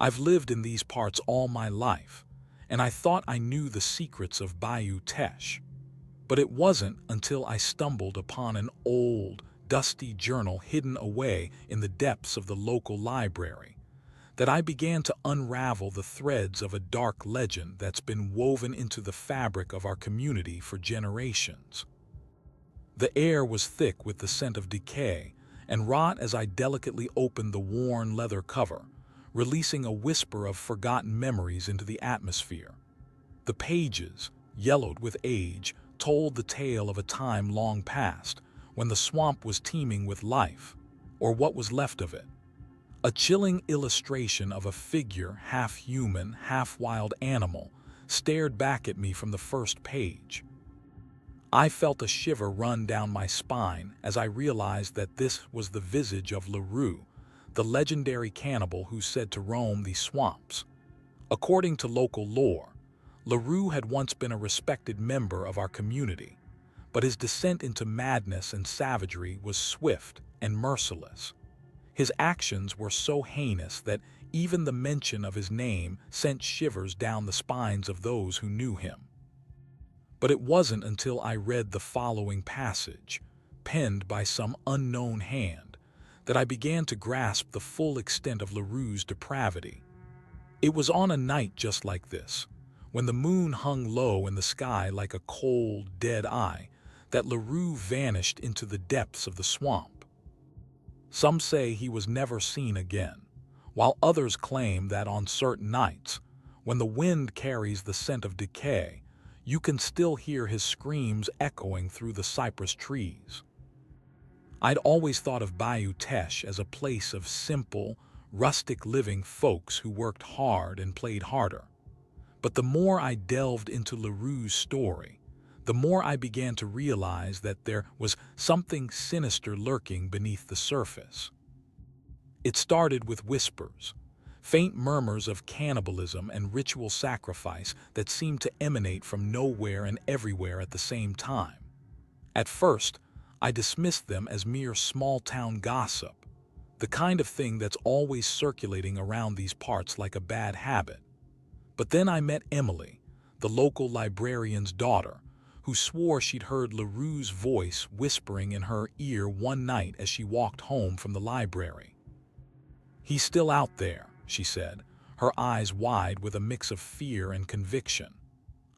I've lived in these parts all my life, and I thought I knew the secrets of Bayou Teche. But it wasn't until I stumbled upon an old, dusty journal hidden away in the depths of the local library that I began to unravel the threads of a dark legend that's been woven into the fabric of our community for generations. The air was thick with the scent of decay and rot as I delicately opened the worn leather cover, releasing a whisper of forgotten memories into the atmosphere. The pages, yellowed with age, told the tale of a time long past when the swamp was teeming with life, or what was left of it. A chilling illustration of a figure, half human, half wild animal, stared back at me from the first page. I felt a shiver run down my spine as I realized that this was the visage of LaRue, the legendary cannibal who's said to roam these swamps. According to local lore, LaRue had once been a respected member of our community, but his descent into madness and savagery was swift and merciless. His actions were so heinous that even the mention of his name sent shivers down the spines of those who knew him. But it wasn't until I read the following passage, penned by some unknown hand, that I began to grasp the full extent of LaRue's depravity. It was on a night just like this, when the moon hung low in the sky like a cold, dead eye, that LaRue vanished into the depths of the swamp. Some say he was never seen again, while others claim that on certain nights, when the wind carries the scent of decay, you can still hear his screams echoing through the cypress trees. I'd always thought of Bayou Teche as a place of simple, rustic living folks who worked hard and played harder. But the more I delved into LaRue's story, the more I began to realize that there was something sinister lurking beneath the surface. It started with whispers, faint murmurs of cannibalism and ritual sacrifice that seemed to emanate from nowhere and everywhere at the same time. At first, I dismissed them as mere small-town gossip, the kind of thing that's always circulating around these parts like a bad habit. But then I met Emily, the local librarian's daughter, who swore she'd heard LaRue's voice whispering in her ear one night as she walked home from the library. "He's still out there," she said, her eyes wide with a mix of fear and conviction.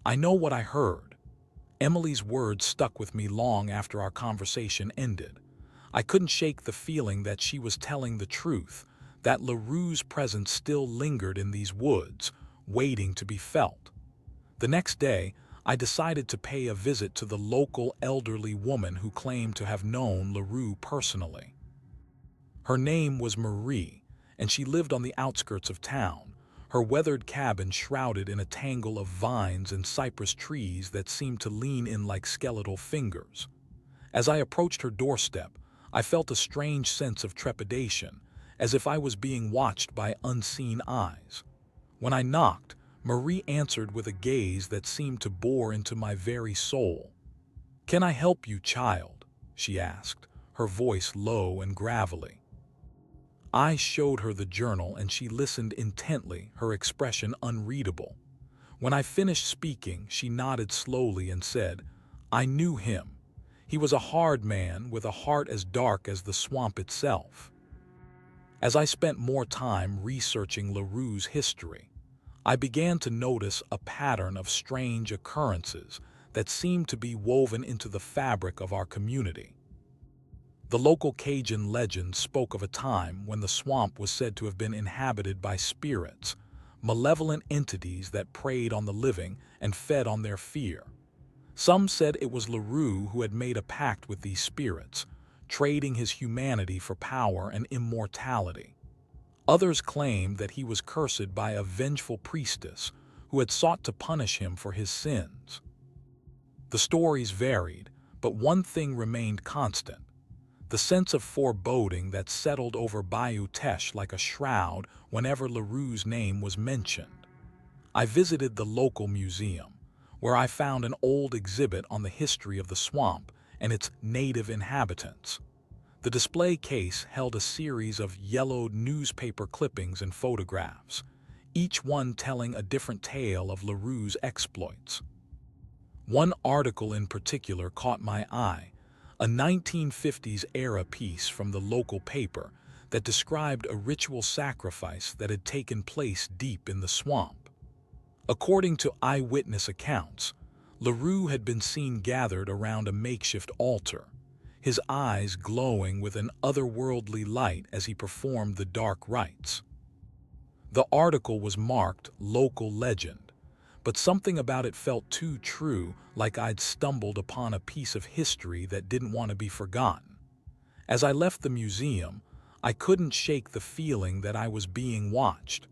"I know what I heard." Emily's words stuck with me long after our conversation ended. I couldn't shake the feeling that she was telling the truth, that LaRue's presence still lingered in these woods, waiting to be felt. The next day, I decided to pay a visit to the local elderly woman who claimed to have known LaRue personally. Her name was Marie, and she lived on the outskirts of town, her weathered cabin shrouded in a tangle of vines and cypress trees that seemed to lean in like skeletal fingers. As I approached her doorstep, I felt a strange sense of trepidation, as if I was being watched by unseen eyes. When I knocked, Marie answered with a gaze that seemed to bore into my very soul. "Can I help you, child?" she asked, her voice low and gravelly. I showed her the journal and she listened intently, her expression unreadable. When I finished speaking, she nodded slowly and said, "I knew him. He was a hard man with a heart as dark as the swamp itself." As I spent more time researching LaRue's history, I began to notice a pattern of strange occurrences that seemed to be woven into the fabric of our community. The local Cajun legend spoke of a time when the swamp was said to have been inhabited by spirits, malevolent entities that preyed on the living and fed on their fear. Some said it was LaRue who had made a pact with these spirits, trading his humanity for power and immortality. Others claimed that he was cursed by a vengeful priestess who had sought to punish him for his sins. The stories varied, but one thing remained constant: the sense of foreboding that settled over Bayou Teche like a shroud whenever LaRue's name was mentioned. I visited the local museum, where I found an old exhibit on the history of the swamp and its native inhabitants. The display case held a series of yellowed newspaper clippings and photographs, each one telling a different tale of LaRue's exploits. One article in particular caught my eye, a 1950s-era piece from the local paper that described a ritual sacrifice that had taken place deep in the swamp. According to eyewitness accounts, LaRue had been seen gathered around a makeshift altar, his eyes glowing with an otherworldly light as he performed the dark rites. The article was marked local legend, but something about it felt too true, like I'd stumbled upon a piece of history that didn't want to be forgotten. As I left the museum, I couldn't shake the feeling that I was being watched.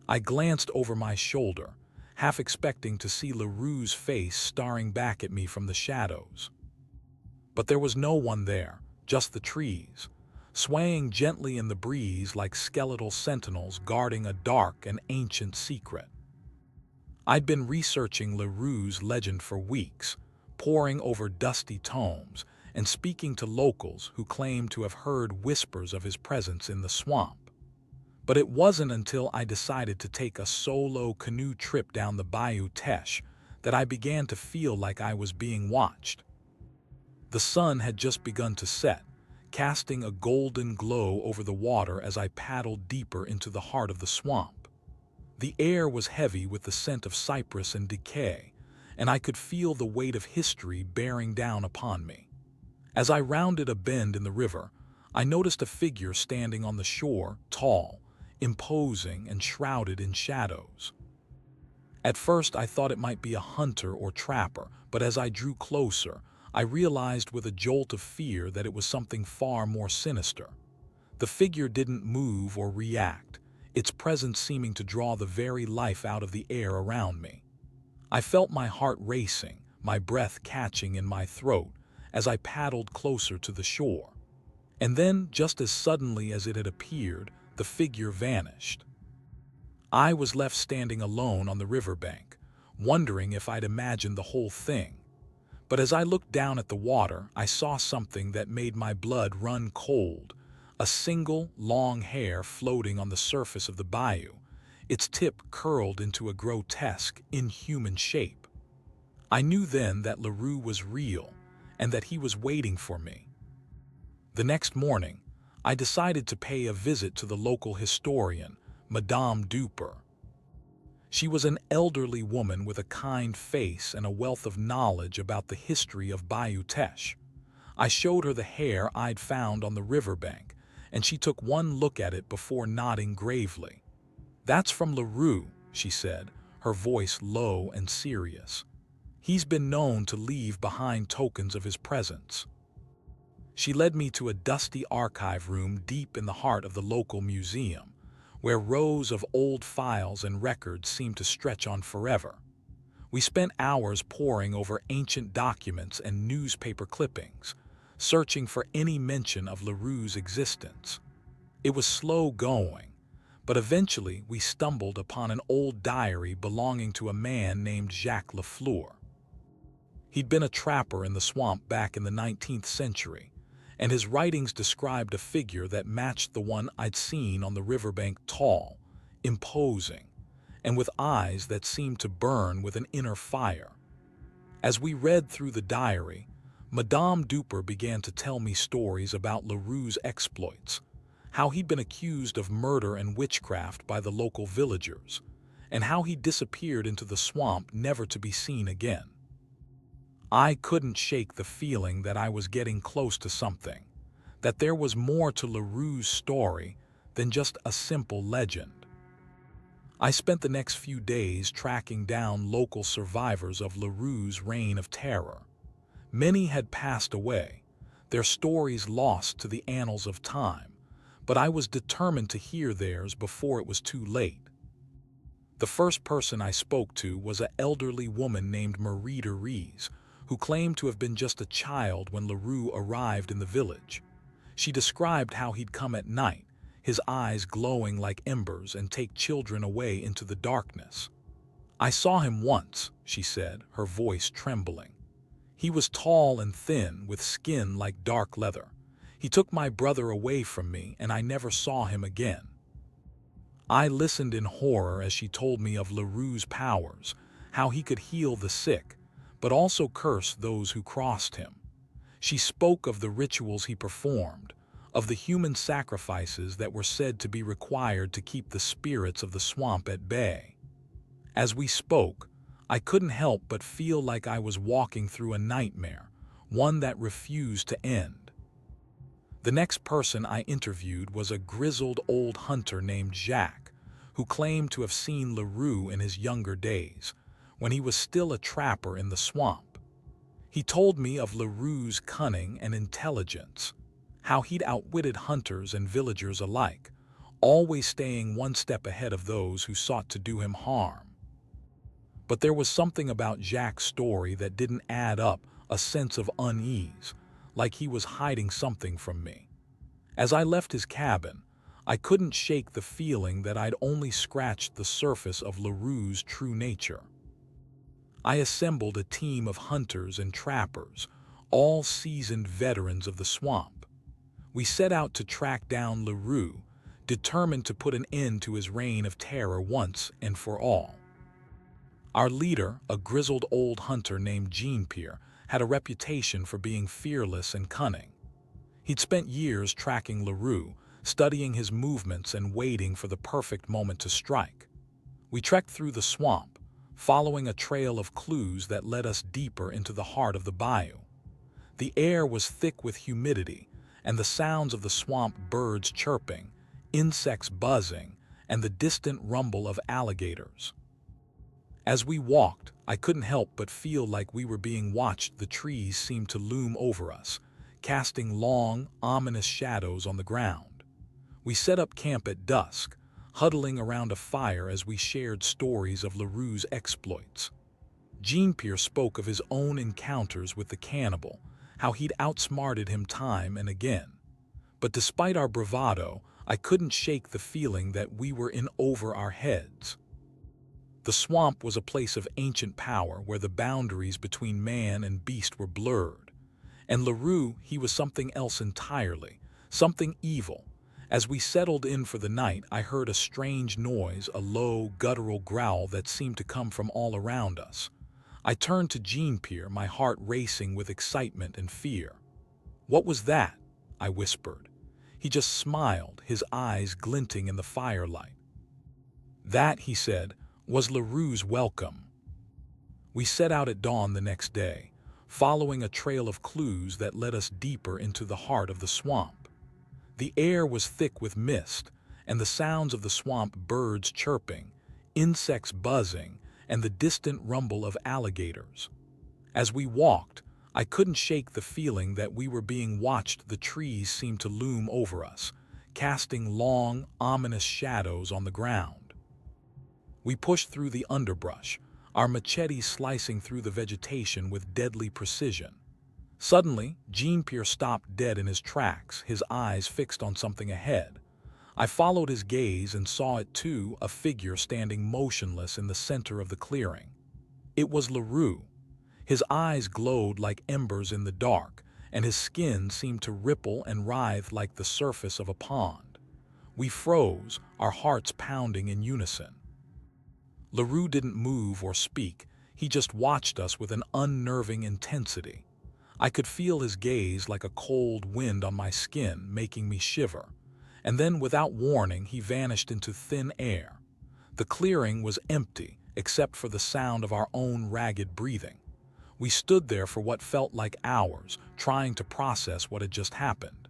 I glanced over my shoulder, half expecting to see LaRue's face staring back at me from the shadows. But there was no one there, just the trees, swaying gently in the breeze like skeletal sentinels guarding a dark and ancient secret. I'd been researching LaRue's legend for weeks, poring over dusty tomes and speaking to locals who claimed to have heard whispers of his presence in the swamp. But it wasn't until I decided to take a solo canoe trip down the Bayou Teche that I began to feel like I was being watched. The sun had just begun to set, casting a golden glow over the water as I paddled deeper into the heart of the swamp. The air was heavy with the scent of cypress and decay, and I could feel the weight of history bearing down upon me. As I rounded a bend in the river, I noticed a figure standing on the shore, tall, imposing, and shrouded in shadows. At first I thought it might be a hunter or trapper, but as I drew closer, I realized with a jolt of fear that it was something far more sinister. The figure didn't move or react, its presence seeming to draw the very life out of the air around me. I felt my heart racing, my breath catching in my throat as I paddled closer to the shore. And then, just as suddenly as it had appeared, the figure vanished. I was left standing alone on the riverbank, wondering if I'd imagined the whole thing. But as I looked down at the water, I saw something that made my blood run cold. A single, long hair floating on the surface of the bayou, its tip curled into a grotesque, inhuman shape. I knew then that LaRue was real, and that he was waiting for me. The next morning, I decided to pay a visit to the local historian, Madame Duper. She was an elderly woman with a kind face and a wealth of knowledge about the history of Bayou Teche. I showed her the hair I'd found on the riverbank, and she took one look at it before nodding gravely. "That's from LaRue," she said, her voice low and serious. "He's been known to leave behind tokens of his presence." She led me to a dusty archive room deep in the heart of the local museum, where rows of old files and records seemed to stretch on forever. We spent hours poring over ancient documents and newspaper clippings, searching for any mention of LaRue's existence. It was slow going, but eventually we stumbled upon an old diary belonging to a man named Jacques Lafleur. He'd been a trapper in the swamp back in the 19th century, and his writings described a figure that matched the one I'd seen on the riverbank, tall, imposing, and with eyes that seemed to burn with an inner fire. As we read through the diary, Madame Duper began to tell me stories about LaRue's exploits, how he'd been accused of murder and witchcraft by the local villagers, and how he disappeared into the swamp never to be seen again. I couldn't shake the feeling that I was getting close to something, that there was more to LaRue's story than just a simple legend. I spent the next few days tracking down local survivors of LaRue's reign of terror. Many had passed away, their stories lost to the annals of time, but I was determined to hear theirs before it was too late. The first person I spoke to was an elderly woman named Marie Therese, who claimed to have been just a child when LaRue arrived in the village. She described how he'd come at night, his eyes glowing like embers, and take children away into the darkness. "I saw him once," she said, her voice trembling. "He was tall and thin, with skin like dark leather. He took my brother away from me, and I never saw him again." I listened in horror as she told me of LaRue's powers, how he could heal the sick, but also curse those who crossed him. She spoke of the rituals he performed, of the human sacrifices that were said to be required to keep the spirits of the swamp at bay. As we spoke, I couldn't help but feel like I was walking through a nightmare, one that refused to end. The next person I interviewed was a grizzled old hunter named Jack, who claimed to have seen LaRue in his younger days, when he was still a trapper in the swamp. He told me of LaRue's cunning and intelligence, how he'd outwitted hunters and villagers alike, always staying one step ahead of those who sought to do him harm. But there was something about Jack's story that didn't add up, a sense of unease, like he was hiding something from me. As I left his cabin, I couldn't shake the feeling that I'd only scratched the surface of LaRue's true nature. I assembled a team of hunters and trappers, all seasoned veterans of the swamp. We set out to track down LaRue, determined to put an end to his reign of terror once and for all. Our leader, a grizzled old hunter named Jean-Pierre, had a reputation for being fearless and cunning. He'd spent years tracking LaRue, studying his movements and waiting for the perfect moment to strike. We trekked through the swamp, following a trail of clues that led us deeper into the heart of the bayou. The air was thick with humidity, and the sounds of the swamp birds chirping, insects buzzing, and the distant rumble of alligators. As we walked, I couldn't help but feel like we were being watched. The trees seemed to loom over us, casting long, ominous shadows on the ground. We set up camp at dusk, huddling around a fire as we shared stories of LaRue's exploits. Jean-Pierre spoke of his own encounters with the cannibal, how he'd outsmarted him time and again. But despite our bravado, I couldn't shake the feeling that we were in over our heads. The swamp was a place of ancient power where the boundaries between man and beast were blurred. And LaRue, he was something else entirely, something evil. As we settled in for the night, I heard a strange noise, a low, guttural growl that seemed to come from all around us. I turned to Jean-Pierre, my heart racing with excitement and fear. "What was that?" I whispered. He just smiled, his eyes glinting in the firelight. "That," he said, "was LaRue's welcome." We set out at dawn the next day, following a trail of clues that led us deeper into the heart of the swamp. The air was thick with mist, and the sounds of the swamp birds chirping, insects buzzing, and the distant rumble of alligators. As we walked, I couldn't shake the feeling that we were being watched. The trees seemed to loom over us, casting long, ominous shadows on the ground. We pushed through the underbrush, our machetes slicing through the vegetation with deadly precision. Suddenly, Jean-Pierre stopped dead in his tracks, his eyes fixed on something ahead. I followed his gaze and saw it too, a figure standing motionless in the center of the clearing. It was LaRue. His eyes glowed like embers in the dark, and his skin seemed to ripple and writhe like the surface of a pond. We froze, our hearts pounding in unison. LaRue didn't move or speak, he just watched us with an unnerving intensity. I could feel his gaze like a cold wind on my skin, making me shiver. And then, without warning, he vanished into thin air. The clearing was empty, except for the sound of our own ragged breathing. We stood there for what felt like hours, trying to process what had just happened.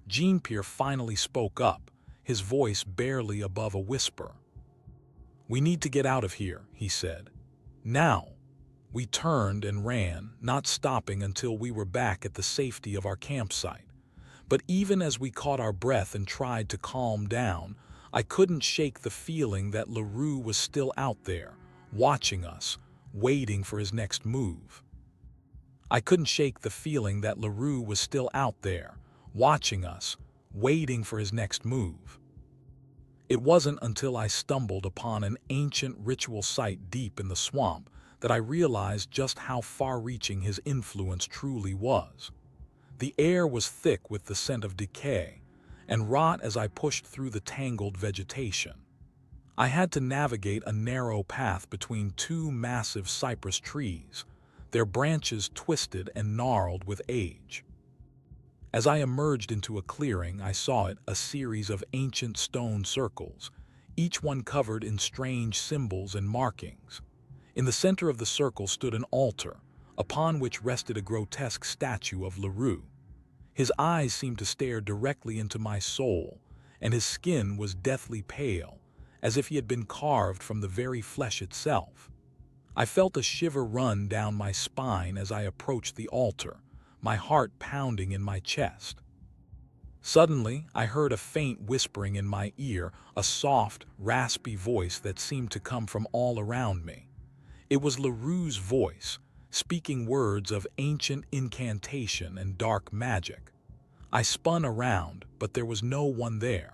Jean-Pierre finally spoke up, his voice barely above a whisper. "We need to get out of here," he said. "Now." We turned and ran, not stopping until we were back at the safety of our campsite. But even as we caught our breath and tried to calm down, I couldn't shake the feeling that LaRue was still out there, watching us, waiting for his next move. I couldn't shake the feeling that LaRue was still out there, watching us, waiting for his next move. It wasn't until I stumbled upon an ancient ritual site deep in the swamp that I realized just how far-reaching his influence truly was. The air was thick with the scent of decay and rot as I pushed through the tangled vegetation. I had to navigate a narrow path between two massive cypress trees, their branches twisted and gnarled with age. As I emerged into a clearing, I saw it, a series of ancient stone circles, each one covered in strange symbols and markings. In the center of the circle stood an altar, upon which rested a grotesque statue of LaRue. His eyes seemed to stare directly into my soul, and his skin was deathly pale, as if he had been carved from the very flesh itself. I felt a shiver run down my spine as I approached the altar, my heart pounding in my chest. Suddenly, I heard a faint whispering in my ear, a soft, raspy voice that seemed to come from all around me. It was LaRue's voice, speaking words of ancient incantation and dark magic. I spun around, but there was no one there.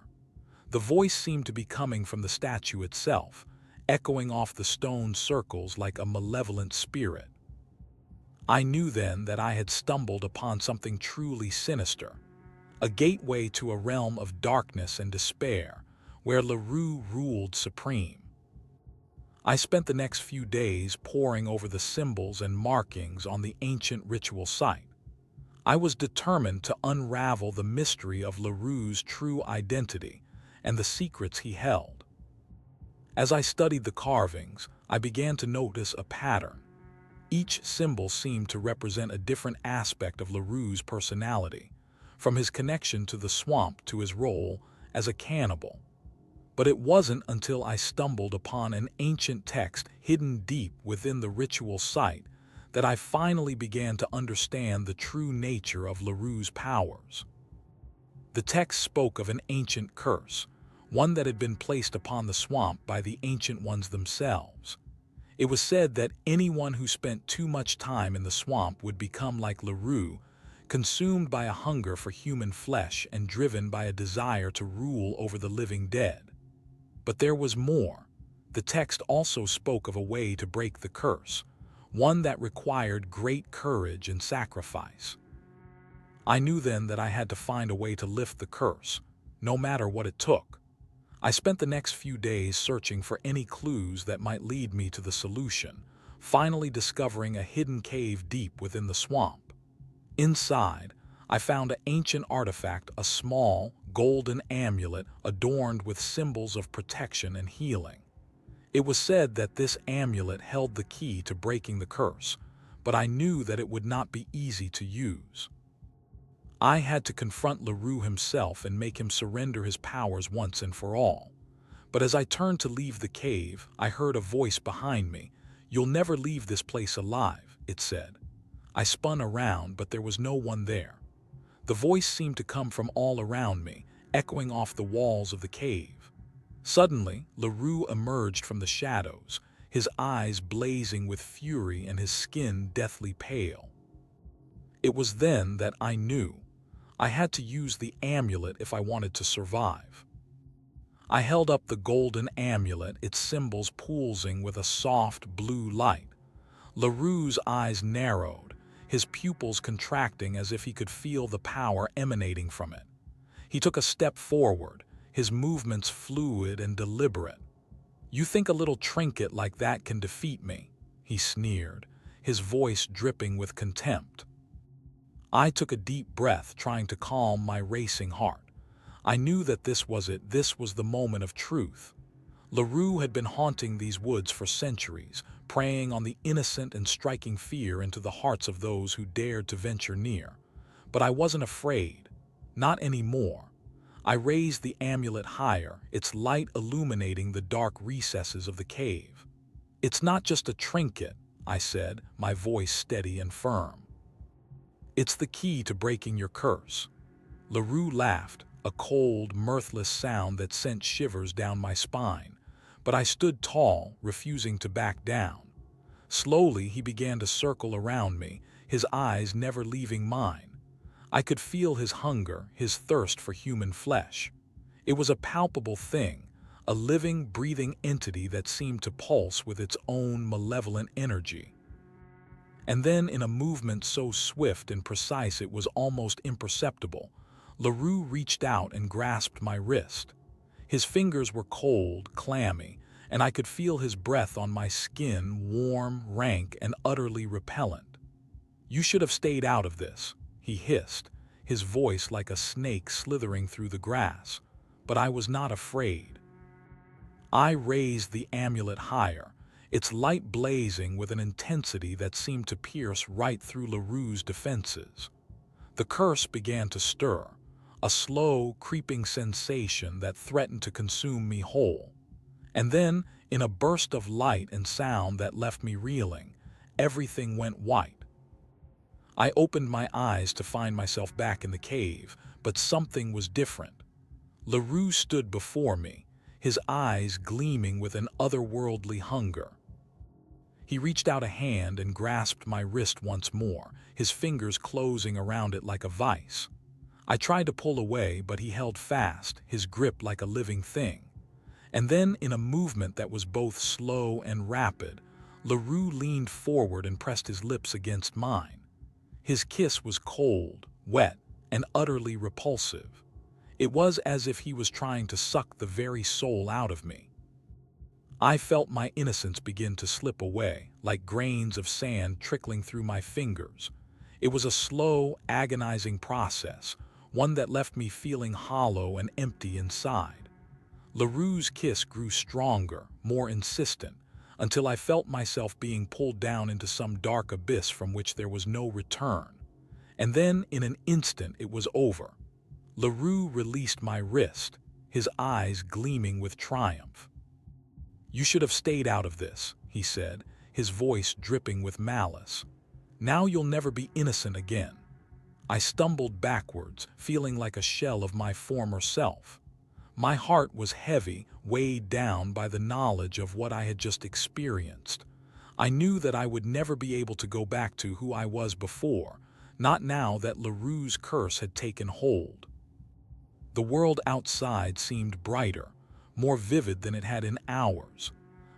The voice seemed to be coming from the statue itself, echoing off the stone circles like a malevolent spirit. I knew then that I had stumbled upon something truly sinister, a gateway to a realm of darkness and despair, where LaRue ruled supreme. I spent the next few days poring over the symbols and markings on the ancient ritual site. I was determined to unravel the mystery of LaRue's true identity and the secrets he held. As I studied the carvings, I began to notice a pattern. Each symbol seemed to represent a different aspect of LaRue's personality, from his connection to the swamp to his role as a cannibal. But it wasn't until I stumbled upon an ancient text hidden deep within the ritual site that I finally began to understand the true nature of LaRue's powers. The text spoke of an ancient curse, one that had been placed upon the swamp by the Ancient Ones themselves. It was said that anyone who spent too much time in the swamp would become like LaRue, consumed by a hunger for human flesh and driven by a desire to rule over the living dead. But there was more. The text also spoke of a way to break the curse, one that required great courage and sacrifice. I knew then that I had to find a way to lift the curse, no matter what it took. I spent the next few days searching for any clues that might lead me to the solution, finally discovering a hidden cave deep within the swamp. Inside, I found an ancient artifact, a small, golden amulet adorned with symbols of protection and healing. It was said that this amulet held the key to breaking the curse, but I knew that it would not be easy to use. I had to confront LaRue himself and make him surrender his powers once and for all. But as I turned to leave the cave, I heard a voice behind me. "You'll never leave this place alive," it said. I spun around, but there was no one there. The voice seemed to come from all around me, echoing off the walls of the cave. Suddenly, LaRue emerged from the shadows, his eyes blazing with fury and his skin deathly pale. It was then that I knew I had to use the amulet if I wanted to survive. I held up the golden amulet, its symbols pulsing with a soft blue light. LaRue's eyes narrowed, his pupils contracting as if he could feel the power emanating from it. He took a step forward, his movements fluid and deliberate. "You think a little trinket like that can defeat me?" he sneered, his voice dripping with contempt. I took a deep breath, trying to calm my racing heart. I knew that this was it, this was the moment of truth. LaRue had been haunting these woods for centuries, preying on the innocent and striking fear into the hearts of those who dared to venture near. But I wasn't afraid. Not anymore. I raised the amulet higher, its light illuminating the dark recesses of the cave. "It's not just a trinket," I said, my voice steady and firm. "It's the key to breaking your curse." LaRue laughed, a cold, mirthless sound that sent shivers down my spine. But I stood tall, refusing to back down. Slowly, he began to circle around me, his eyes never leaving mine. I could feel his hunger, his thirst for human flesh. It was a palpable thing, a living, breathing entity that seemed to pulse with its own malevolent energy. And then, in a movement so swift and precise it was almost imperceptible, LaRue reached out and grasped my wrist. His fingers were cold, clammy, and I could feel his breath on my skin, warm, rank, and utterly repellent. "You should have stayed out of this," he hissed, his voice like a snake slithering through the grass. But I was not afraid. I raised the amulet higher, its light blazing with an intensity that seemed to pierce right through LaRue's defenses. The curse began to stir, a slow, creeping sensation that threatened to consume me whole. And then, in a burst of light and sound that left me reeling, everything went white. I opened my eyes to find myself back in the cave, but something was different. LaRue stood before me, his eyes gleaming with an otherworldly hunger. He reached out a hand and grasped my wrist once more, his fingers closing around it like a vice. I tried to pull away, but he held fast, his grip like a living thing. And then, in a movement that was both slow and rapid, LaRue leaned forward and pressed his lips against mine. His kiss was cold, wet, and utterly repulsive. It was as if he was trying to suck the very soul out of me. I felt my innocence begin to slip away, like grains of sand trickling through my fingers. It was a slow, agonizing process, one that left me feeling hollow and empty inside. LaRue's kiss grew stronger, more insistent, until I felt myself being pulled down into some dark abyss from which there was no return. And then, in an instant, it was over. LaRue released my wrist, his eyes gleaming with triumph. "You should have stayed out of this," he said, his voice dripping with malice. "Now you'll never be innocent again." I stumbled backwards, feeling like a shell of my former self. My heart was heavy, weighed down by the knowledge of what I had just experienced. I knew that I would never be able to go back to who I was before, not now that LaRue's curse had taken hold. The world outside seemed brighter, more vivid than it had in hours,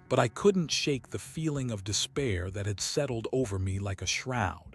but I couldn't shake the feeling of despair that had settled over me like a shroud.